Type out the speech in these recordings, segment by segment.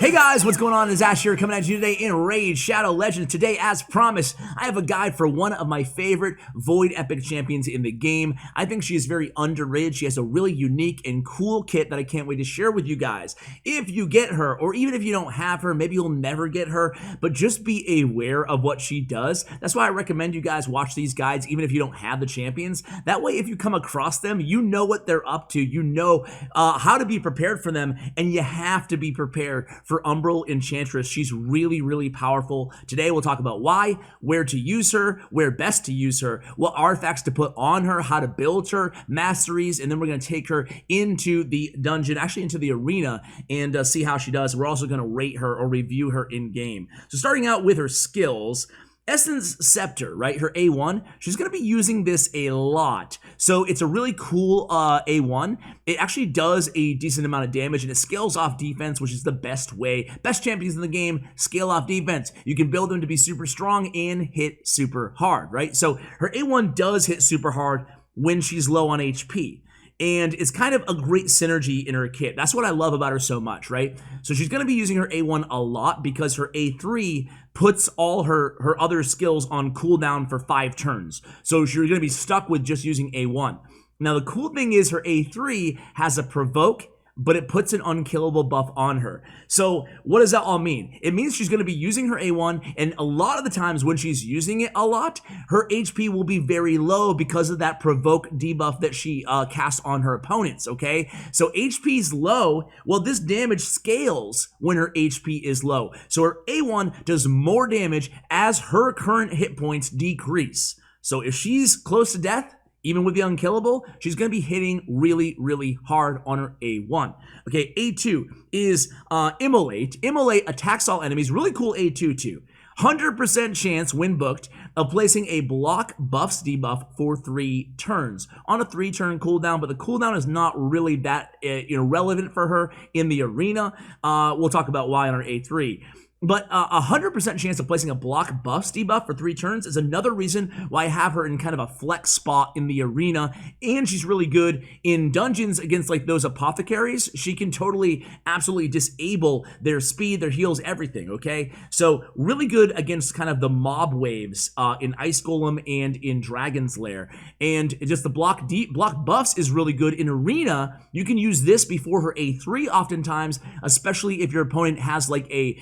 Hey guys, what's going on? It's Ash here coming at you today in Raid Shadow Legends. Today, as promised, I have a guide for one of my favorite Void Epic champions in the game. I think she is very underrated. She has a really unique and cool kit that I can't wait to share with you guys. If you get her, or even if you don't have her, maybe you'll never get her, but just be aware of what she does. That's why I recommend you guys watch these guides even if you don't have the champions. That way, if you come across them, you know what they're up to. You know how to be prepared for them, and you have to be prepared for Umbral Enchantress. She's really, really powerful. Today we'll talk about why, where to use her, where best to use her, what artifacts to put on her, how to build her, masteries, and then we're going to take her into the dungeon, actually into the arena, and see how she does. We're also going to rate her or review her in game. So starting out with her skills, Essence Scepter, right? Her A1, she's going to be using this a lot. So it's a really cool A1. It actually does a decent amount of damage, and it scales off defense, which is the best way. Best champions in the game scale off defense. You can build them to be super strong and hit super hard, right? So her A1 does hit super hard when she's low on HP. And it's kind of a great synergy in her kit. That's what I love about her so much, right? So she's going to be using her A1 a lot because her A3 puts all her other skills on cooldown for 5 turns. So you're going to be stuck with just using A1. Now, the cool thing is her A3 has a provoke, but it puts an unkillable buff on her. So what does that all mean? It means she's going to be using her A1, and a lot of the times when she's using it a lot, her HP will be very low because of that provoke debuff that she casts on her opponents, okay? So HP's low, well, this damage scales when her HP is low. So her A1 does more damage as her current hit points decrease. So if she's close to death, even with the unkillable, she's going to be hitting really, really hard on her A1. Okay, A2 is Immolate. Immolate attacks all enemies. Really cool A2 too. 100% chance when booked of placing a block buffs debuff for 3 turns on a 3-turn cooldown, but the cooldown is not really that relevant for her in the arena. We'll talk about why on her A3. But 100% chance of placing a block buffs debuff for 3 turns is another reason why I have her in kind of a flex spot in the arena. And she's really good in dungeons against like those apothecaries. She can totally, absolutely disable their speed, their heals, everything, okay? So really good against kind of the mob waves in Ice Golem and in Dragon's Lair. And just the block buffs is really good in arena. You can use this before her A3 oftentimes, especially if your opponent has like a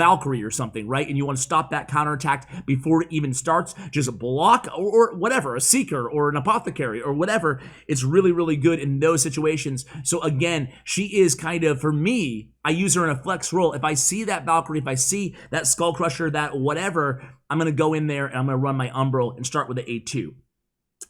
Valkyrie or something, right? And you want to stop that counterattack before it even starts. Just block or whatever, a Seeker or an Apothecary or whatever. It's really, really good in those situations. So again, she is kind of, for me, I use her in a flex role. If I see that Valkyrie, if I see that Skull Crusher, that whatever, I'm going to go in there and I'm going to run my Umbral and start with the A2.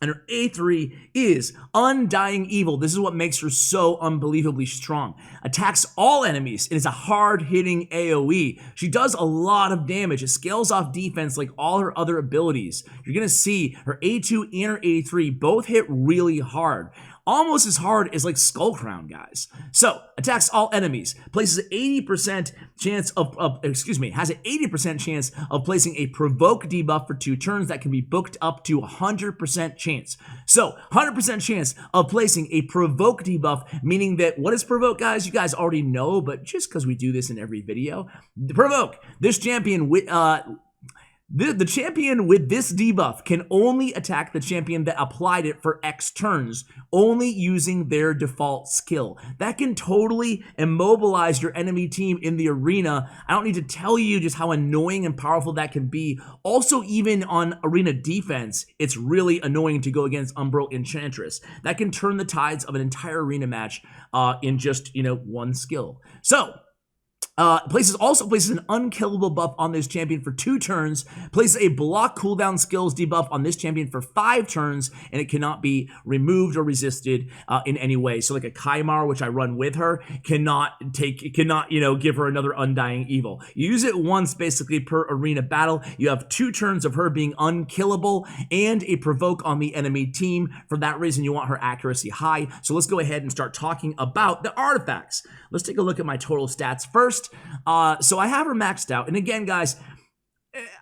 And her A3 is Undying Evil. This is what makes her so unbelievably strong. Attacks all enemies. It is a hard-hitting AoE. She does a lot of damage. It scales off defense like all her other abilities. You're going to see her A2 and her A3 both hit really hard. Almost as hard as like Skull Crown, guys. So, attacks all enemies. Places 80% chance has an 80% chance of placing a provoke debuff for 2 turns that can be booked up to 100% chance. So, 100% chance of placing a provoke debuff, meaning that, what is provoke, guys? You guys already know, but just because we do this in every video. Provoke. This champion with, the champion with this debuff can only attack the champion that applied it for X turns, only using their default skill. That can totally immobilize your enemy team in the arena. I don't need to tell you just how annoying and powerful that can be. Also, even on arena defense, it's really annoying to go against Umbral Enchantress. That can turn the tides of an entire arena match in just, one skill. So, also places an unkillable buff on this champion for 2 turns, places a block cooldown skills debuff on this champion for 5 turns, and it cannot be removed or resisted in any way. So like a Kaimar, which I run with her, cannot give her another Undying Evil. You use it once basically per arena battle. You have 2 turns of her being unkillable and a provoke on the enemy team. For that reason, you want her accuracy high. So let's go ahead and start talking about the artifacts. Let's take a look at my total stats first. So I have her maxed out. And again, guys,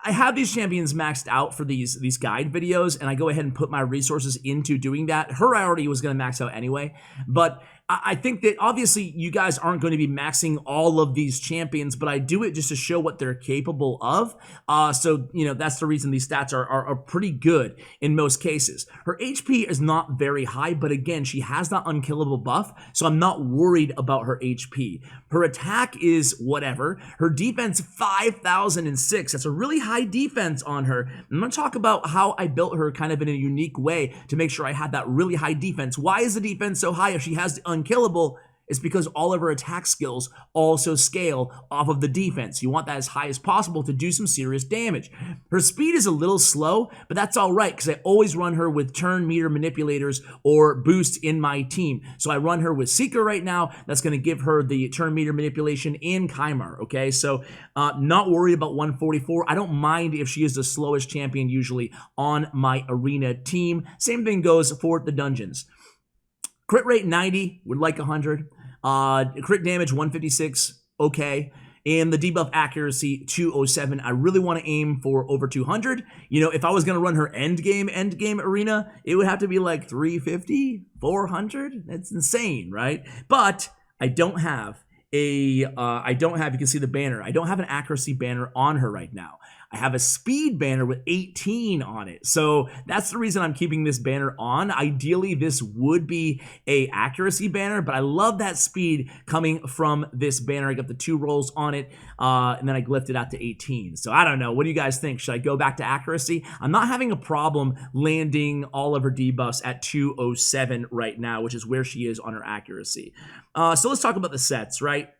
I have these champions maxed out for these guide videos, and I go ahead and put my resources into doing that. Her I already was going to max out anyway, but I think that obviously you guys aren't going to be maxing all of these champions, but I do it just to show what they're capable of. So, that's the reason these stats are pretty good in most cases. Her HP is not very high, but again, she has that unkillable buff, so I'm not worried about her HP. Her attack is whatever. Her defense, 5,006. That's a really high defense on her. I'm going to talk about how I built her kind of in a unique way to make sure I had that really high defense. Why is the defense so high if she has the unkillable? It's because all of her attack skills also scale off of the defense. You want that as high as possible to do some serious damage. Her speed is a little slow, but that's all right because I always run her with turn meter manipulators or boost in my team. So I run her with Seeker right now. That's going to give her the turn meter manipulation in Kymar, okay? So not worried about 144. I don't mind if she is the slowest champion usually on my arena team. Same thing goes for the dungeons. Crit rate 90, would like 100. Crit damage 156, okay. And the debuff accuracy 207. I really want to aim for over 200. If I was going to run her end game arena, it would have to be like 350, 400. That's insane, right? But I don't have you can see the banner. I don't have an accuracy banner on her right now. I have a speed banner with 18 on it. So that's the reason I'm keeping this banner on. Ideally, this would be a accuracy banner, but I love that speed coming from this banner. I got the 2 rolls on it, and then I glyphed it out to 18. So I don't know. What do you guys think? Should I go back to accuracy? I'm not having a problem landing all of her debuffs at 207 right now, which is where she is on her accuracy. So let's talk about the sets, right?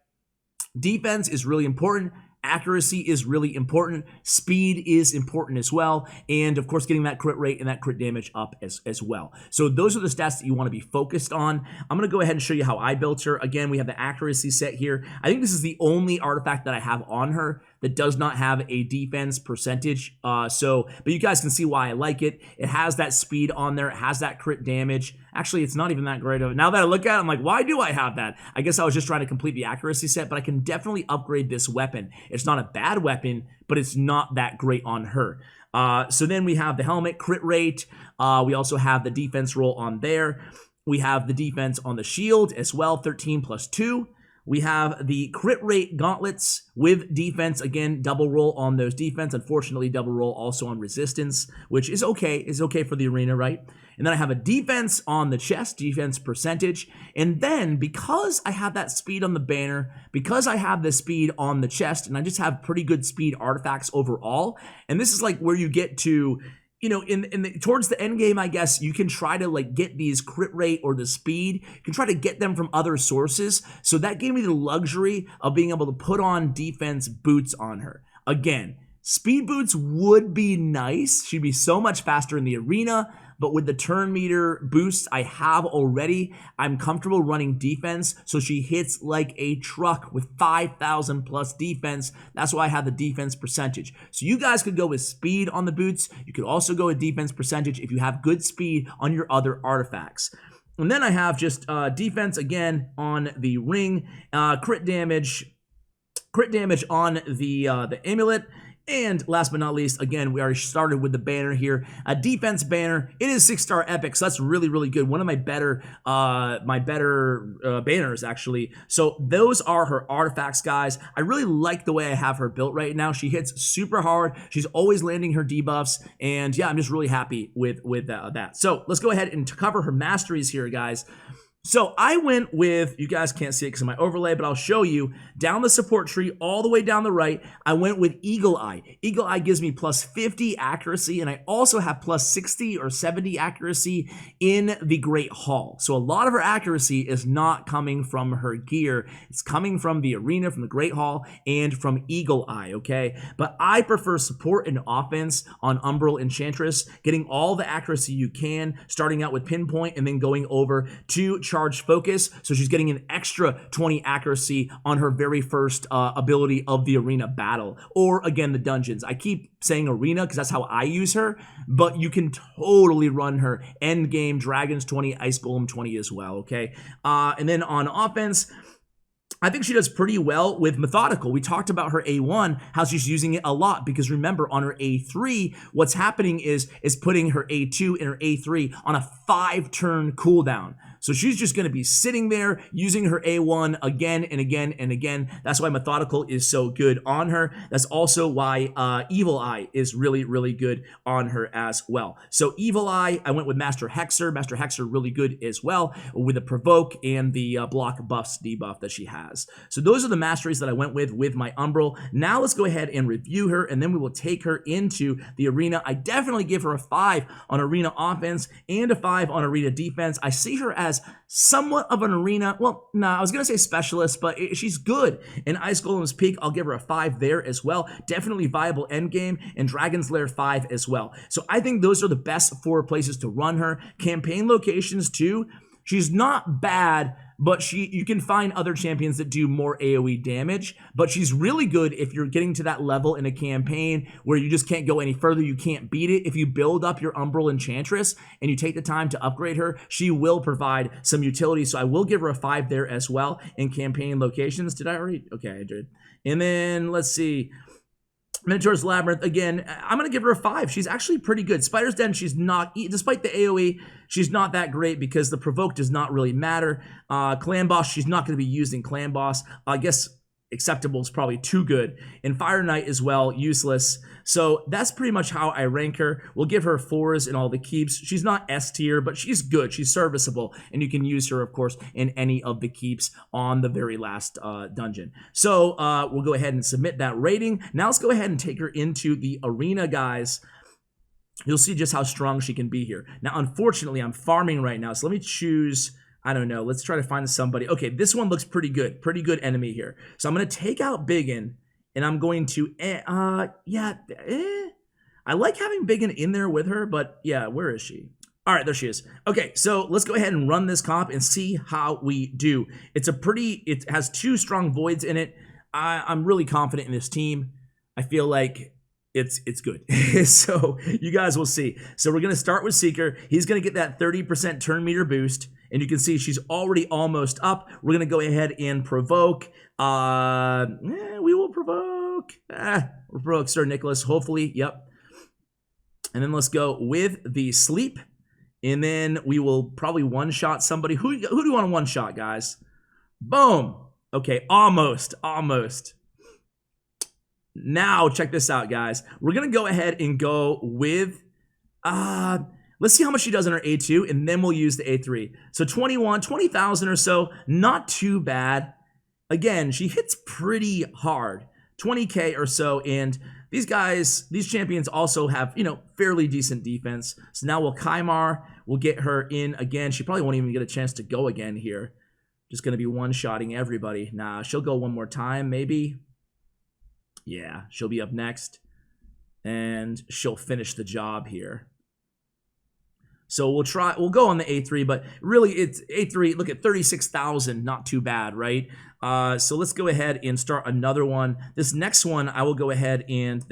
Defense is really important. Accuracy is really important. Speed is important as well. And of course, getting that crit rate and that crit damage up as well. So those are the stats that you want to be focused on. I'm going to go ahead and show you how I built her. Again, we have the accuracy set here. I think this is the only artifact that I have on her that does not have a defense percentage. But you guys can see why I like it. It has that speed on there. It has that crit damage. Actually, it's not even that great of it. Now that I look at it, I'm like, why do I have that? I guess I was just trying to complete the accuracy set, but I can definitely upgrade this weapon. It's not a bad weapon, but it's not that great on her. So then we have the helmet crit rate. We also have the defense roll on there. We have the defense on the shield as well, 13 plus 2. We have the crit rate gauntlets with defense. Again, double roll on those defense. Unfortunately, double roll also on resistance, which is okay. Is okay for the arena, right? And then I have a defense on the chest, defense percentage. And then because I have that speed on the banner, because I have the speed on the chest, and I just have pretty good speed artifacts overall, and this is like where you get to, towards the end game, I guess you can try to like get these crit rate or the speed. You can try to get them from other sources. So that gave me the luxury of being able to put on defense boots on her. Again, speed boots would be nice. She'd be so much faster in the arena. But with the turn meter boost I have already, I'm comfortable running defense, so she hits like a truck with 5,000 plus defense. That's why I have the defense percentage. So you guys could go with speed on the boots. You could also go with defense percentage if you have good speed on your other artifacts. And then I have just defense again on the ring, crit damage on the amulet. And last but not least, again, we already started with the banner here. A defense banner. It is 6-star epic, so that's really, really good. One of my better banners, actually. So those are her artifacts, guys. I really like the way I have her built right now. She hits super hard. She's always landing her debuffs. And yeah, I'm just really happy with that. So let's go ahead and cover her masteries here, guys. So I went with, you guys can't see it because of my overlay, but I'll show you, down the support tree, all the way down the right, I went with Eagle Eye. Eagle Eye gives me plus 50 accuracy, and I also have plus 60 or 70 accuracy in the Great Hall. So a lot of her accuracy is not coming from her gear. It's coming from the arena, from the Great Hall, and from Eagle Eye, okay? But I prefer support and offense on Umbral Enchantress, getting all the accuracy you can, starting out with Pinpoint and then going over to Charge Focus, so she's getting an extra 20 accuracy on her very first ability of the arena battle, or again the dungeons. I keep saying arena because that's how I use her, but you can totally run her end game Dragons 20, Ice Golem 20 as well, okay? And then on offense, I think she does pretty well with Methodical. We talked about her A1, how she's using it a lot, because remember, on her A3, what's happening is putting her A2 and her A3 on a 5-turn cooldown. So she's just going to be sitting there using her A1 again and again and again. That's why Methodical is so good on her. That's also why Evil Eye is really, really good on her as well. So Evil Eye, I went with Master Hexer. Master Hexer really good as well with the Provoke and the block buffs debuff that she has. So those are the masteries that I went with my Umbral. Now let's go ahead and review her, and then we will take her into the arena. I definitely give her a 5 on arena offense and a 5 on arena defense. I see her as somewhat of an arena, well, I was going to say specialist, but she's good. In Ice Golem's Peak, I'll give her a 5 there as well. Definitely viable endgame, and Dragon's Lair 5 as well. So I think those are the best 4 places to run her. Campaign locations too. She's not bad, but you can find other champions that do more AoE damage, but she's really good if you're getting to that level in a campaign where you just can't go any further, you can't beat it. If you build up your Umbral Enchantress and you take the time to upgrade her, she will provide some utility, so I will give her a 5 there as well in campaign locations. Did I already? Okay, I did. And then, let's see. Minotaur's Labyrinth, again, I'm going to give her a 5. She's actually pretty good. Spider's Den, she's not, despite the AoE, she's not that great because the Provoke does not really matter. Clan Boss, she's not going to be used in Clan Boss. I guess Acceptable is probably too good. And Fire Knight as well, useless. So that's pretty much how I rank her. We'll give her 4s in all the keeps. She's not S tier, but she's good. She's serviceable. And you can use her, of course, in any of the keeps on the very last dungeon. So we'll go ahead and submit that rating. Now let's go ahead and take her into the arena, guys. You'll see just how strong she can be here. Now, unfortunately, I'm farming right now. So let me choose... I don't know. Let's try to find somebody. Okay, this one looks pretty good. Pretty good enemy here. So I'm going to take out Biggin, and I'm going to... I like having Biggin in there with her, but yeah, where is she? All right, there she is. Okay, so let's go ahead and run this comp and see how we do. It has 2 strong voids in it. I'm really confident in this team. I feel like it's good. So you guys will see. So we're going to start with Seeker. He's going to get that 30% turn meter boost. And you can see she's already almost up. We're going to go ahead and provoke. We will provoke. We'll provoke Sir Nicholas, hopefully. Yep. And then let's go with the sleep. And then we will probably one-shot somebody. Who do you want to one-shot, guys? Boom. Okay, almost. Now, check this out, guys. We're going to go ahead and go with... let's see how much she does in her A2, and then we'll use the A3. So 20,000 or so, not too bad. Again, she hits pretty hard, 20K or so, and these champions also have, fairly decent defense. So now we'll Kymar, we'll get her in again. She probably won't even get a chance to go again here. Just going to be one-shotting everybody. Nah, she'll go one more time, maybe. Yeah, she'll be up next, and she'll finish the job here. So we'll go on the A3, but really it's A3, look at 36,000, not too bad, right? So let's go ahead and start another one. This next one, I will go ahead and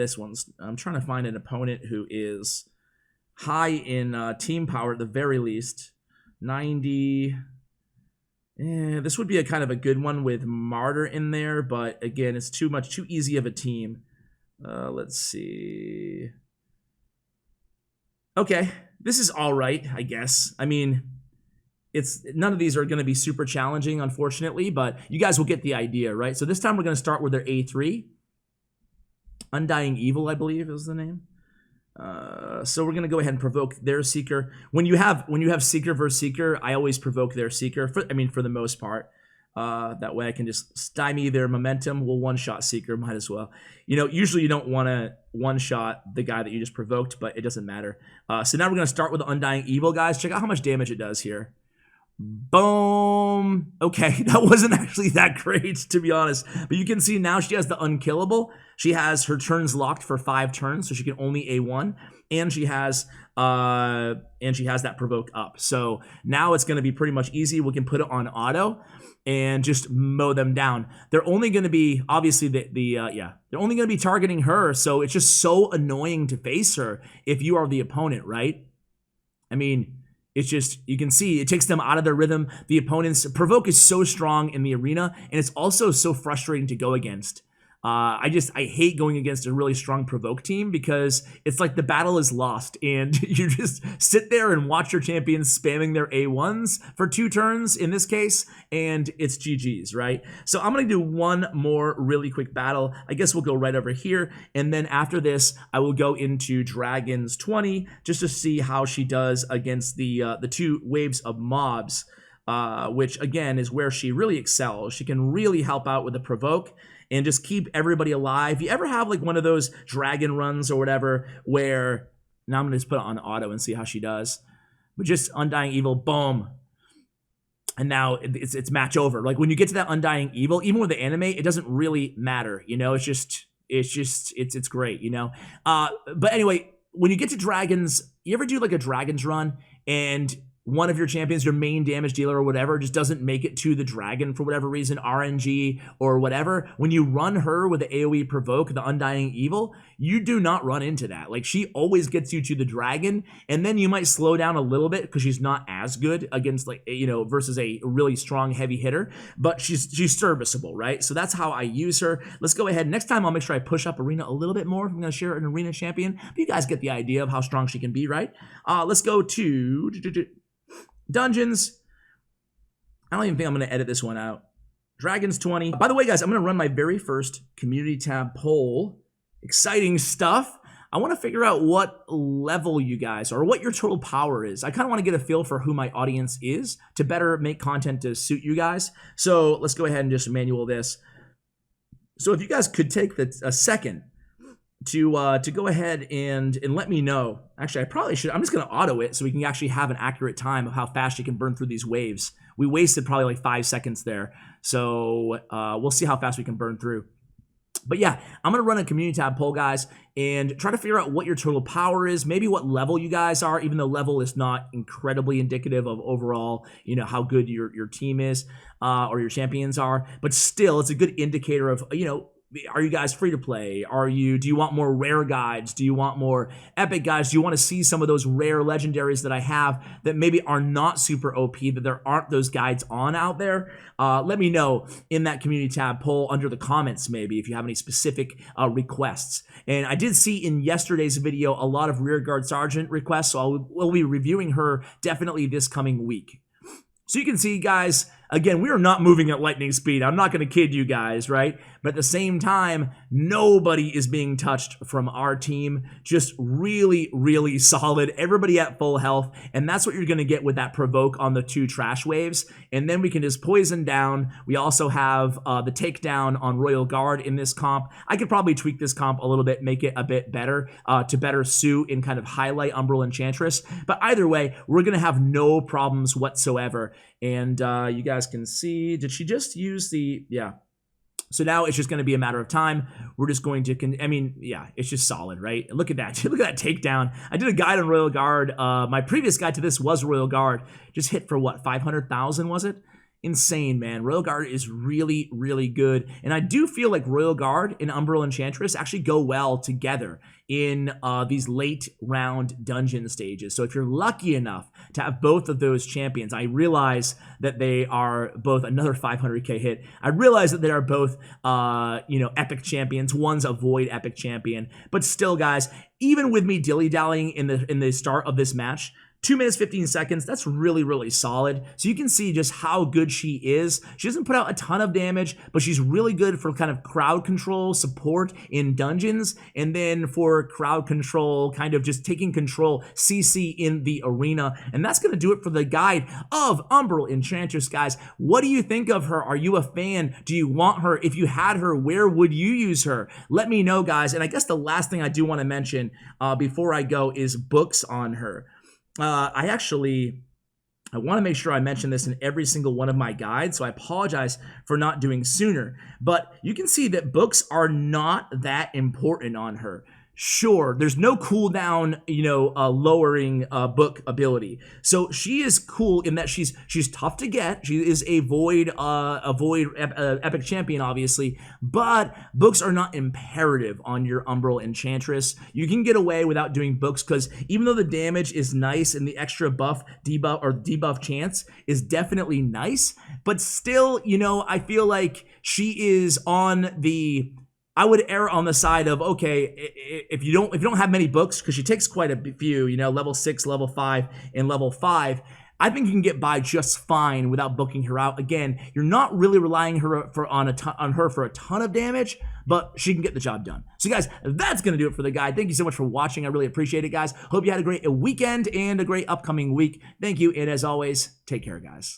I'm trying to find an opponent who is high in team power at the very least. 90, this would be a kind of a good one with Martyr in there, but again, it's too easy of a team. Let's see. Okay. This is all right, I guess. I mean, none of these are going to be super challenging, unfortunately, but you guys will get the idea, right? So this time we're going to start with their A3. Undying Evil, I believe, is the name. So we're going to go ahead and provoke their Seeker. When you have Seeker versus Seeker, I always provoke their Seeker, for the most part. That way I can just stymie their momentum. We'll one-shot Seeker, might as well. Usually you don't want to one-shot the guy that you just provoked, but it doesn't matter. So now we're going to start with the Undying Evil, guys. Check out how much damage it does here. Boom. Okay, that wasn't actually that great, to be honest. But you can see now she has the Unkillable. She has her turns locked for 5 turns, so she can only A1. And she has that provoke up. So now it's going to be pretty much easy. We can put it on auto and just mow them down. They're only going to be, obviously, they're only going to be targeting her, so it's just so annoying to face her if you are the opponent, right? I mean, it's just, you can see, it takes them out of their rhythm. The opponent's provoke is so strong in the arena, and it's also so frustrating to go against. I hate going against a really strong provoke team because it's like the battle is lost and you just sit there and watch your champions spamming their A1s for 2 turns in this case, and it's GG's, right? So I'm gonna do one more really quick battle. I guess we'll go right over here, and then after this, I will go into Dragons 20 just to see how she does against the 2 waves of mobs, which again is where she really excels. She can really help out with the provoke and just keep everybody alive. You ever have like one of those dragon runs or whatever where, now I'm gonna just put it on auto and see how she does, but just Undying Evil, boom. And now it's match over. Like when you get to that Undying Evil, even with the anime, it doesn't really matter, you know, it's great, you know? But anyway, when you get to dragons, you ever do like a dragons run and one of your champions, your main damage dealer or whatever, just doesn't make it to the dragon for whatever reason, RNG or whatever? When you run her with the AoE provoke, the Undying Evil, you do not run into that. Like she always gets you to the dragon, and then you might slow down a little bit because she's not as good against, like, you know, versus a really strong heavy hitter, but she's serviceable, right? So that's how I use her. Let's go ahead. Next time I'll make sure I push up arena a little bit more. I'm gonna share an arena champion, but you guys get the idea of how strong she can be, right? Let's go to Dungeons. I don't even think I'm going to edit this one out. Dragons 20. By the way, guys, I'm going to run my very first community tab poll. Exciting stuff. I want to figure out what level you guys are, or what your total power is. I kind of want to get a feel for who my audience is to better make content to suit you guys. So let's go ahead and just manual this. So if you guys could take a second to go ahead and let me know. Actually, I probably should. I'm just going to auto it so we can actually have an accurate time of how fast you can burn through these waves. We wasted probably like 5 seconds there. So we'll see how fast we can burn through. But yeah, I'm going to run a community tab poll, guys, and try to figure out what your total power is, maybe what level you guys are, even though level is not incredibly indicative of overall, you know, how good your team is or your champions are. But still, it's a good indicator of, you know, are you guys free to play? Do you want more rare guides? Do you want more epic guides? Do you want to see some of those rare legendaries that I have that maybe are not super OP, that there aren't those guides on out there? Let me know in that community tab poll under the comments, maybe, if you have any specific requests. And I did see in yesterday's video a lot of Rearguard Sergeant requests, so we'll be reviewing her definitely this coming week. So you can see, guys, again, we are not moving at lightning speed. I'm not going to kid you guys, right? But at the same time, nobody is being touched from our team. Just really, really solid. Everybody at full health. And that's what you're going to get with that provoke on the 2 trash waves. And then we can just poison down. We also have the takedown on Royal Guard in this comp. I could probably tweak this comp a little bit, make it a bit better to better suit and kind of highlight Umbral Enchantress. But either way, we're going to have no problems whatsoever. And you guys can see, did she just use yeah. So now it's just going to be a matter of time. We're just going to, I mean, yeah, it's just solid, right? Look at that. Look at that takedown. I did a guide on Royal Guard. My previous guide to this was Royal Guard. Just hit for what, 500,000 was it? Insane, man. Royal Guard is really, really good. And I do feel like Royal Guard and Umbral Enchantress actually go well together in these late round dungeon stages. So if you're lucky enough to have both of those champions, I realize that they are both another 500k hit. I realize that they are both, you know, epic champions. One's a void epic champion, but still, guys, even with me dilly-dallying in the start of this match, 2 minutes, 15 seconds, that's really, really solid. So you can see just how good she is. She doesn't put out a ton of damage, but she's really good for kind of crowd control, support in dungeons, and then for crowd control, kind of just taking control, CC in the arena. And that's going to do it for the guide of Umbral Enchantress, guys. What do you think of her? Are you a fan? Do you want her? If you had her, where would you use her? Let me know, guys. And I guess the last thing I do want to mention before I go is books on her. I want to make sure I mention this in every single one of my guides, so I apologize for not doing sooner. But you can see that books are not that important on her. Sure, there's no cooldown, you know, lowering book ability. So she is cool in that she's tough to get. She is a void epic champion, obviously, but books are not imperative on your Umbral Enchantress. You can get away without doing books because even though the damage is nice and the extra buff, debuff chance is definitely nice, but still, you know, I feel like she is on the I would err on the side of, okay, if you don't have many books, because she takes quite a few, level 6, level 5, and level 5. I think you can get by just fine without booking her out. Again, you're not really relying on her for a ton of damage, but she can get the job done. So guys, that's going to do it for the guide. Thank you so much for watching. I really appreciate it, guys. Hope you had a great weekend and a great upcoming week. Thank you, and as always, take care, guys.